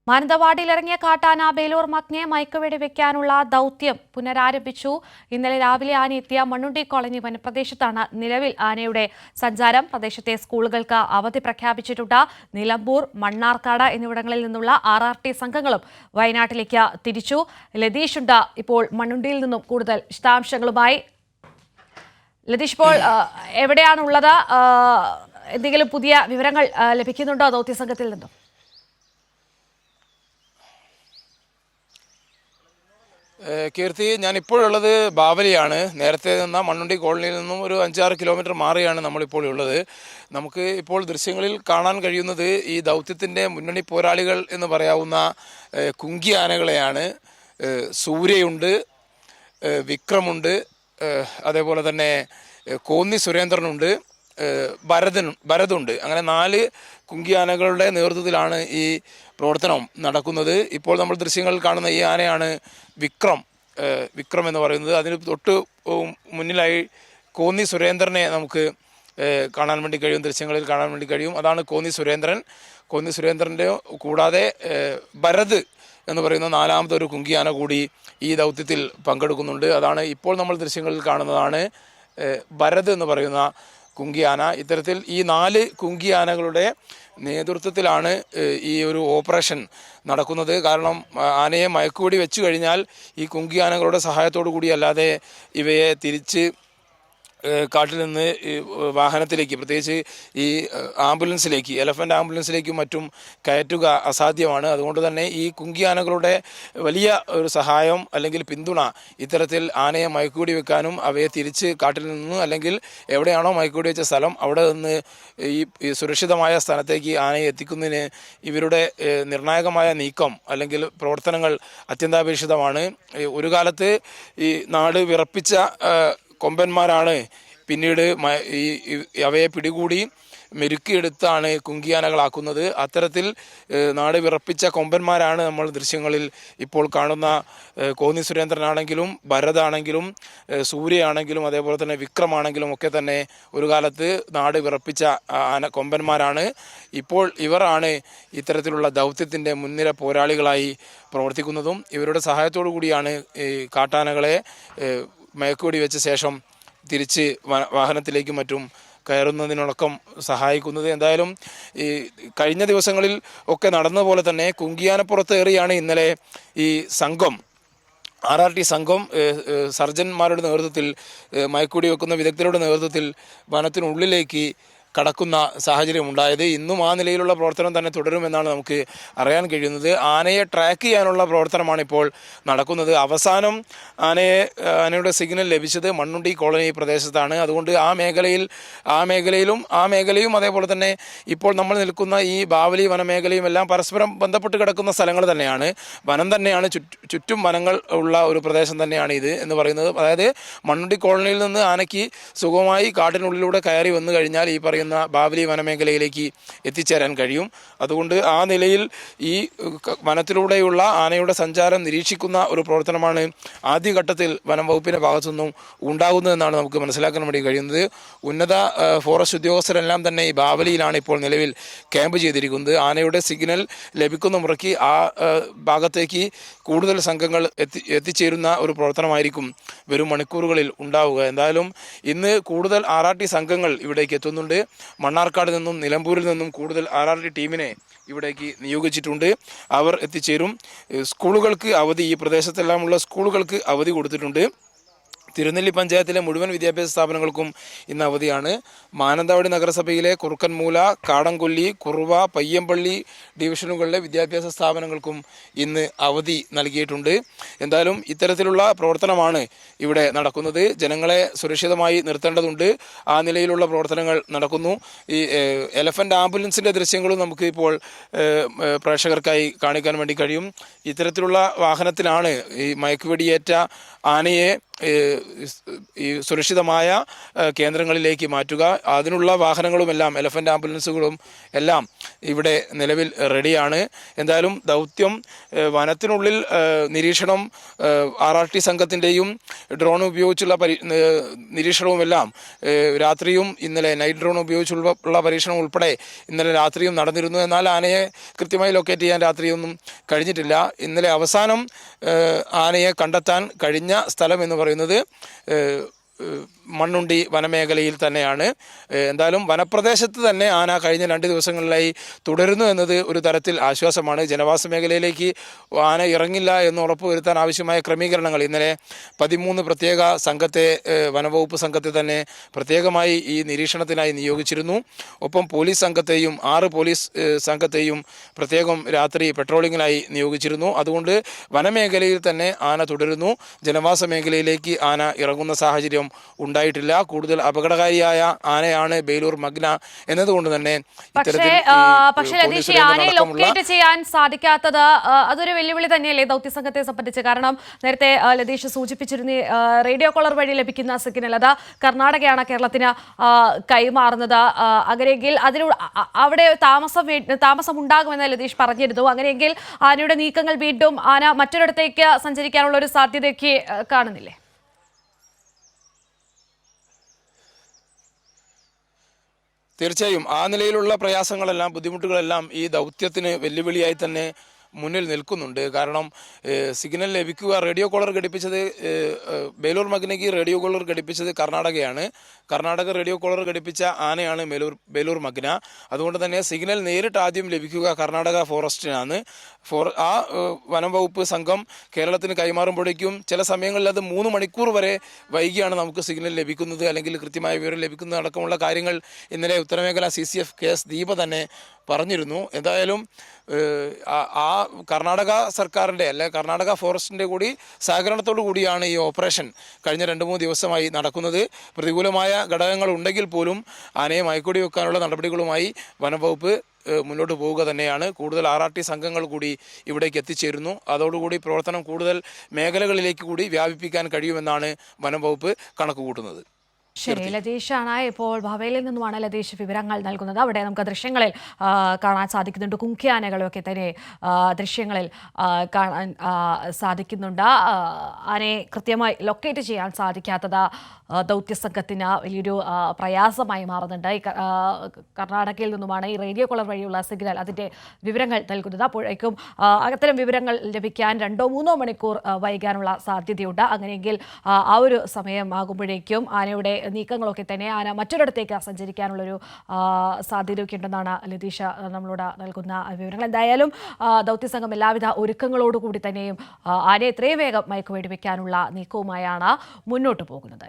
മാനന്തവാടിയിലിറങ്ങിയ കാട്ടാന ബേലൂർ മഗ്നെ മയക്കുവെടി വെക്കാനുള്ള ദൗത്യം പുനരാരംഭിച്ചു. ഇന്നലെ രാവിലെ ആന എത്തിയ മണ്ണുണ്ടി കോളനി വനപ്രദേശത്താണ് നിലവിൽ ആനയുടെ സഞ്ചാരം. പ്രദേശത്തെ സ്കൂളുകൾക്ക് അവധി പ്രഖ്യാപിച്ചിട്ടുണ്ട്. നിലമ്പൂർ, മണ്ണാർക്കാട് എന്നിവിടങ്ങളിൽ നിന്നുള്ള RRT സംഘങ്ങളും വയനാട്ടിലേക്ക് തിരിച്ചു. ലതീഷ് ഉണ്ട് ഇപ്പോൾ മണ്ണുണ്ടിയിൽ നിന്നും കൂടുതൽ വിശദാംശങ്ങളുമായി. ലതീഷ്, ഇപ്പോൾ എവിടെയാണുള്ളത്? എന്തെങ്കിലും പുതിയ വിവരങ്ങൾ ലഭിക്കുന്നുണ്ടോ ദൗത്യസംഘത്തിൽ നിന്നും? കീർത്തി, ഞാനിപ്പോഴുള്ളത് ബാവലിയാണ്. നേരത്തെ നിന്ന മണ്ണുണ്ടി കോളനിയിൽ നിന്നും ഒരു 5-6 കിലോമീറ്റർ മാറിയാണ് നമ്മളിപ്പോൾ ഉള്ളത്. നമുക്ക് ഇപ്പോൾ ദൃശ്യങ്ങളിൽ കാണാൻ കഴിയുന്നത് ഈ ദൗത്യത്തിൻ്റെ മുന്നണി പോരാളികൾ എന്ന് പറയാവുന്ന കുങ്കി ആനകളെയാണ്. സൂര്യയുണ്ട്, വിക്രമുണ്ട്, അതേപോലെ തന്നെ കോന്നി സുരേന്ദ്രനുണ്ട്, ഭരതുണ്ട്. അങ്ങനെ 4 കുങ്കിയാനകളുടെ നേതൃത്വത്തിലാണ് ഈ പ്രവർത്തനം നടക്കുന്നത്. ഇപ്പോൾ നമ്മൾ ദൃശ്യങ്ങളിൽ കാണുന്ന ഈ ആനയാണ് വിക്രം എന്ന് പറയുന്നത്. അതിന് തൊട്ട് മുന്നിലായി കോന്നി സുരേന്ദ്രനെ നമുക്ക് കാണാൻ വേണ്ടി കഴിയും, ദൃശ്യങ്ങളിൽ കാണാൻ വേണ്ടി കഴിയും. അതാണ് കോന്നി സുരേന്ദ്രൻ്റെ കൂടാതെ ഭരത് എന്ന് പറയുന്ന 4ാമത്തെ ഒരു കുങ്കിയാന കൂടി ഈ ദൗത്യത്തിൽ പങ്കെടുക്കുന്നുണ്ട്. അതാണ് ഇപ്പോൾ നമ്മൾ ദൃശ്യങ്ങളിൽ കാണുന്നതാണ് ഭരത് എന്ന് പറയുന്ന കുങ്കിയാന. ഇത്തരത്തിൽ ഈ 4 കുങ്കിയാനകളുടെ നേതൃത്വത്തിലാണ് ഈ ഒരു ഓപ്പറേഷൻ നടക്കുന്നത്. കാരണം ആനയെ മയക്കുവെടി വെച്ചു കഴിഞ്ഞാൽ ഈ കുങ്കിയാനകളുടെ സഹായത്തോടു കൂടി അല്ലാതെ ഇവയെ തിരിച്ച് കാട്ടിൽ നിന്ന് വാഹനത്തിലേക്ക്, പ്രത്യേകിച്ച് ഈ ആംബുലൻസിലേക്ക്, എലഫൻ്റ് ആംബുലൻസിലേക്കും മറ്റും കയറ്റുക അസാധ്യമാണ്. അതുകൊണ്ട് തന്നെ ഈ കുങ്കിയാനകളുടെ വലിയ ഒരു സഹായം അല്ലെങ്കിൽ പിന്തുണ ഇത്തരത്തിൽ ആനയെ മയക്കുവെടി വെക്കാനും അവയെ തിരിച്ച് കാട്ടിൽ നിന്ന് അല്ലെങ്കിൽ എവിടെയാണോ മയക്കുവെടി വെച്ച സ്ഥലം അവിടെ നിന്ന് ഈ സുരക്ഷിതമായ സ്ഥലത്തേക്ക് ആനയെ എത്തിക്കുന്നതിന് ഇവരുടെ നിർണായകമായ നീക്കം അല്ലെങ്കിൽ പ്രവർത്തനങ്ങൾ അത്യന്താപേക്ഷിതമാണ്. ഒരു കാലത്ത് ഈ നാട് വിറപ്പിച്ച കൊമ്പന്മാരാണ് പിന്നീട് അവയെ പിടികൂടി മെരുക്കിയെടുത്താണ് കുങ്കിയാനകളാക്കുന്നത്. അത്തരത്തിൽ നാട് വിറപ്പിച്ച കൊമ്പന്മാരാണ് നമ്മൾ ദൃശ്യങ്ങളിൽ ഇപ്പോൾ കാണുന്ന കോന്നി സുരേന്ദ്രനാണെങ്കിലും ഭരതാണെങ്കിലും സൂര്യയാണെങ്കിലും അതേപോലെ തന്നെ വിക്രമാണെങ്കിലും ഒക്കെ തന്നെ ഒരു കാലത്ത് നാട് വിറപ്പിച്ച കൊമ്പന്മാരാണ്. ഇപ്പോൾ ഇവരാണ് ഇത്തരത്തിലുള്ള ദൗത്യത്തിൻ്റെ മുൻനിര പോരാളികളായി പ്രവർത്തിക്കുന്നതും. ഇവരുടെ സഹായത്തോടു കൂടിയാണ് ഈ കാട്ടാനകളെ മയക്കുവെടി വെച്ച ശേഷം തിരിച്ച് വാഹനത്തിലേക്കും മറ്റും കയറുന്നതിനടക്കം സഹായിക്കുന്നത്. എന്തായാലും ഈ കഴിഞ്ഞ ദിവസങ്ങളിൽ ഒക്കെ നടന്ന പോലെ തന്നെ കുങ്കിയാനപ്പുറത്തേറിയാണ് ഇന്നലെ ഈ സംഘം, RRT സംഘം സർജന്മാരുടെ നേതൃത്വത്തിൽ, മയക്കുവെടി വെക്കുന്ന വിദഗ്ധരുടെ നേതൃത്വത്തിൽ വനത്തിനുള്ളിലേക്ക് കടക്കുന്ന സാഹചര്യം ഉണ്ടായത്. ഇന്നും ആ നിലയിലുള്ള പ്രവർത്തനം തന്നെ തുടരുമെന്നാണ് നമുക്ക് അറിയാൻ കഴിയുന്നത്. ആനയെ ട്രാക്ക് ചെയ്യാനുള്ള പ്രവർത്തനമാണ് ഇപ്പോൾ നടക്കുന്നത്. അവസാനം ആനയുടെ സിഗ്നൽ ലഭിച്ചത് മണ്ണുണ്ടി കോളനി പ്രദേശത്താണ്. അതുകൊണ്ട് ആ മേഖലയും അതേപോലെ തന്നെ ഇപ്പോൾ നമ്മൾ നിൽക്കുന്ന ഈ ബാവലി വനമേഖലയും എല്ലാം പരസ്പരം ബന്ധപ്പെട്ട് കിടക്കുന്ന സ്ഥലങ്ങൾ തന്നെയാണ്. വനം തന്നെയാണ്, ചുറ്റും വനങ്ങൾ ഉള്ള ഒരു പ്രദേശം തന്നെയാണ് ഇത് എന്ന് പറയുന്നത്. അതായത് മണ്ണുണ്ടി കോളനിയിൽ നിന്ന് ആനയ്ക്ക് സുഗമമായി കാട്ടിനുള്ളിലൂടെ കയറി വന്നു കഴിഞ്ഞാൽ ഈ പറയുന്ന ബാവലി വനമേഖലയിലേക്ക് എത്തിച്ചേരാൻ കഴിയും. അതുകൊണ്ട് ആ നിലയിൽ ഈ വനത്തിലൂടെയുള്ള ആനയുടെ സഞ്ചാരം നിരീക്ഷിക്കുന്ന ഒരു പ്രവർത്തനമാണ് ആദ്യഘട്ടത്തിൽ വനം വകുപ്പിൻ്റെ ഭാഗത്തുനിന്നും ഉണ്ടാകുന്നതെന്നാണ് നമുക്ക് മനസ്സിലാക്കാൻ വേണ്ടി കഴിയുന്നത്. ഉന്നത ഫോറസ്റ്റ് ഉദ്യോഗസ്ഥരെല്ലാം തന്നെ ഈ ബാവലിയിലാണ് ഇപ്പോൾ നിലവിൽ ക്യാമ്പ് ചെയ്തിരിക്കുന്നത്. ആനയുടെ സിഗ്നൽ ലഭിക്കുന്ന മുറയ്ക്ക് ആ ഭാഗത്തേക്ക് കൂടുതൽ സംഘങ്ങൾ എത്തിച്ചേരുന്ന ഒരു പ്രവർത്തനമായിരിക്കും വരും മണിക്കൂറുകളിൽ ഉണ്ടാവുക. എന്തായാലും ഇന്ന് കൂടുതൽ RRT സംഘങ്ങൾ ഇവിടേക്ക് എത്തുന്നുണ്ട്. മണ്ണാർക്കാട് നിന്നും നിലമ്പൂരിൽ നിന്നും കൂടുതൽ RRT ടീമിനെ ഇവിടേക്ക് നിയോഗിച്ചിട്ടുണ്ട്. അവർ എത്തിച്ചേരും. സ്കൂളുകൾക്ക് അവധി, ഈ പ്രദേശത്തെല്ലാമുള്ള സ്കൂളുകൾക്ക് അവധി കൊടുത്തിട്ടുണ്ട്. തിരുനെല്ലി പഞ്ചായത്തിലെ മുഴുവൻ വിദ്യാഭ്യാസ സ്ഥാപനങ്ങൾക്കും ഇന്ന് അവധിയാണ്. മാനന്തവാടി നഗരസഭയിലെ കുറുക്കൻമൂല, കാടംകൊല്ലി, കുറുവ, പയ്യമ്പള്ളി ഡിവിഷനുകളിലെ വിദ്യാഭ്യാസ സ്ഥാപനങ്ങൾക്കും ഇന്ന് അവധി നൽകിയിട്ടുണ്ട്. എന്തായാലും ഇത്തരത്തിലുള്ള പ്രവർത്തനമാണ് ഇവിടെ നടക്കുന്നത്. ജനങ്ങളെ സുരക്ഷിതമായി നിർത്തേണ്ടതുണ്ട്. ആ നിലയിലുള്ള പ്രവർത്തനങ്ങൾ നടക്കുന്നു. ഈ എലഫൻ്റ് ആംബുലൻസിൻ്റെ ദൃശ്യങ്ങളും നമുക്ക് ഇപ്പോൾ പ്രേക്ഷകർക്കായി കാണിക്കാൻ വേണ്ടി കഴിയും. ഇത്തരത്തിലുള്ള വാഹനത്തിലാണ് ഈ മയക്കുവെടിയേറ്റ ആനയെ ഈ സുരക്ഷിതമായ കേന്ദ്രങ്ങളിലേക്ക് മാറ്റുക. അതിനുള്ള വാഹനങ്ങളുമെല്ലാം എലഫൻ്റ് ആംബുലൻസുകളും എല്ലാം ഇവിടെ നിലവിൽ റെഡിയാണ്. എന്തായാലും ദൗത്യം വനത്തിനുള്ളിൽ നിരീക്ഷണം RRT സംഘത്തിൻ്റെയും ഡ്രോൺ ഉപയോഗിച്ചുള്ള നിരീക്ഷണവുമെല്ലാം രാത്രിയും ഇന്നലെ നൈറ്റ് ഡ്രോൺ ഉപയോഗിച്ചുള്ള പരീക്ഷണം ഉൾപ്പെടെ ഇന്നലെ രാത്രിയും നടന്നിരുന്നു. എന്നാൽ ആനയെ കൃത്യമായി ലൊക്കേറ്റ് ചെയ്യാൻ രാത്രിയൊന്നും കഴിഞ്ഞിട്ടില്ല. ഇന്നലെ അവസാനം ആനയെ കണ്ടെത്താൻ കഴിഞ്ഞ സ്ഥലം എന്ന് പറയുന്നത് മണ്ണുണ്ടി വനമേഖലയിൽ തന്നെയാണ്. എന്തായാലും വനപ്രദേശത്ത് തന്നെ ആന കഴിഞ്ഞ 2 ദിവസങ്ങളിലായി തുടരുന്നു എന്നത് ഒരു തരത്തിൽ ആശ്വാസമാണ്. ജനവാസ മേഖലയിലേക്ക് ആന ഇറങ്ങില്ല എന്ന് ഉറപ്പുവരുത്താൻ ആവശ്യമായ ക്രമീകരണങ്ങൾ ഇന്നലെ 13 പ്രത്യേക സംഘത്തെ വനവകുപ്പ് സംഘത്തെ തന്നെ പ്രത്യേകമായി ഈ നിരീക്ഷണത്തിനായി നിയോഗിച്ചിരുന്നു. ഒപ്പം പോലീസ് സംഘത്തെയും 6 പോലീസ് സംഘത്തെയും പ്രത്യേകം രാത്രി പെട്രോളിങ്ങിനായി നിയോഗിച്ചിരുന്നു. അതുകൊണ്ട് വനമേഖലയിൽ തന്നെ ആന തുടരുന്നു. ജനവാസ മേഖലയിലേക്ക് ആന ഇറങ്ങുന്ന സാഹചര്യം ഉണ്ടായിട്ടില്ല. കൂടുതൽ അപകടകാരിയായ ആനയാണ് ബേലൂർ മഗ്ന എന്നതുകൊണ്ട് തന്നെ പക്ഷേ ലതീഷ് ആനയെ ലൊക്കേറ്റ് ചെയ്യാൻ സാധിക്കാത്തത് അതൊരു വെല്ലുവിളി തന്നെയല്ലേ ദൗത്യസംഘത്തെ സംബന്ധിച്ച്? കാരണം നേരത്തെ ലതീഷ് സൂചിപ്പിച്ചിരുന്ന റേഡിയോ കോളർ വഴി ലഭിക്കുന്ന സിഗ്നൽ അത് കർണാടകയാണ് കേരളത്തിന് കൈമാറുന്നത്. അങ്ങനെയെങ്കിൽ അവിടെ താമസം ഉണ്ടാകുമെന്ന് ലതീഷ് പറഞ്ഞിരുന്നു. അങ്ങനെയെങ്കിൽ ആനയുടെ നീക്കങ്ങൾ വീണ്ടും ആന മറ്റൊരിടത്തേക്ക് സഞ്ചരിക്കാനുള്ള ഒരു സാധ്യതയൊക്കെ കാണുന്നില്ലേ? തീർച്ചയായും ആ നിലയിലുള്ള പ്രയാസങ്ങളെല്ലാം ബുദ്ധിമുട്ടുകളെല്ലാം ഈ ദൗത്യത്തിന് വെല്ലുവിളിയായി തന്നെ മുന്നിൽ നിൽക്കുന്നുണ്ട്. കാരണം സിഗ്നൽ ലഭിക്കുക, റേഡിയോ കോളർ ഘടിപ്പിച്ചത് ബേലൂർ മഗ്നയ്ക്ക് റേഡിയോ കോളർ ഘടിപ്പിച്ചത് കർണാടകയാണ്. കർണാടക റേഡിയോ കോളർ ഘടിപ്പിച്ച ആനയാണ് ബേലൂർ മഗ്ന. അതുകൊണ്ട് തന്നെ സിഗ്നൽ നേരിട്ട് ആദ്യം ലഭിക്കുക കർണാടക ഫോറസ്റ്റിനാണ്. ആ വനം വകുപ്പ് സംഘം കേരളത്തിന് കൈമാറുമ്പോഴേക്കും ചില സമയങ്ങളിൽ അത് 3 മണിക്കൂർ വരെ വൈകിയാണ് നമുക്ക് സിഗ്നൽ ലഭിക്കുന്നത്, അല്ലെങ്കിൽ കൃത്യമായ വിവരം ലഭിക്കുന്നത് അടക്കമുള്ള കാര്യങ്ങൾ ഇന്നലെ ഉത്തരമേഖല CCF KS ദീപ തന്നെ പറഞ്ഞിരുന്നു. എന്തായാലും ആ കർണാടക സർക്കാരിൻ്റെ കർണാടക ഫോറസ്റ്റിൻ്റെ കൂടി സഹകരണത്തോടു കൂടിയാണ് ഈ ഓപ്പറേഷൻ കഴിഞ്ഞ 2-3 ദിവസമായി നടക്കുന്നത്. പ്രതികൂലമായ ഘടകങ്ങൾ ഉണ്ടെങ്കിൽ പോലും ആനയെ മയക്കുവെടി വെക്കാനുള്ള നടപടികളുമായി വനംവകുപ്പ് മുന്നോട്ട് പോവുക തന്നെയാണ്. കൂടുതൽ RRT സംഘങ്ങൾ കൂടി ഇവിടേക്ക് എത്തിച്ചേരുന്നു. അതോടുകൂടി പ്രവർത്തനം കൂടുതൽ മേഖലകളിലേക്ക് കൂടി വ്യാപിപ്പിക്കാൻ കഴിയുമെന്നാണ് വനംവകുപ്പ് കണക്കുകൂട്ടുന്നത്. ശരി, ലതീഷാണ് ഇപ്പോൾ ഭവയിൽ നിന്നുമാണ് ലതീഷ് വിവരങ്ങൾ നൽകുന്നത്. അവിടെ നമുക്ക് ദൃശ്യങ്ങളിൽ കാണാൻ സാധിക്കുന്നുണ്ട്. കുങ്കിയാനകളൊക്കെ തന്നെ ദൃശ്യങ്ങളിൽ കാണാൻ സാധിക്കുന്നുണ്ട്. ആനയെ കൃത്യമായി ലൊക്കേറ്റ് ചെയ്യാൻ സാധിക്കാത്തത് ദൗത്യസംഘത്തിന് വലിയൊരു പ്രയാസമായി മാറുന്നുണ്ട്. കർണാടകയിൽ നിന്നുമാണ് ഈ റേഡിയോ കോളർ വഴിയുള്ള സിഗ്നൽ അതിൻ്റെ വിവരങ്ങൾ നൽകുന്നത്. അപ്പോഴേക്കും അത്തരം വിവരങ്ങൾ ലഭിക്കാൻ 2-3 മണിക്കൂർ വൈകാനുള്ള സാധ്യതയുണ്ട്. അങ്ങനെയെങ്കിൽ ആ ഒരു സമയമാകുമ്പോഴേക്കും ആനയുടെ നീക്കങ്ങളൊക്കെ തന്നെ ആന മറ്റൊരിടത്തേക്ക് സഞ്ചരിക്കാനുള്ളൊരു സാധ്യതയൊക്കെ ഉണ്ടെന്നാണ് ലതീഷ നമ്മളോട് നൽകുന്ന വിവരങ്ങൾ. എന്തായാലും ദൗത്യസംഘം എല്ലാവിധ ഒരുക്കങ്ങളോടുകൂടി തന്നെയും ആനയെ എത്രയും വേഗം മയക്കുവെടി വയ്ക്കാനുള്ള നീക്കവുമായാണ് മുന്നോട്ട് പോകുന്നത്.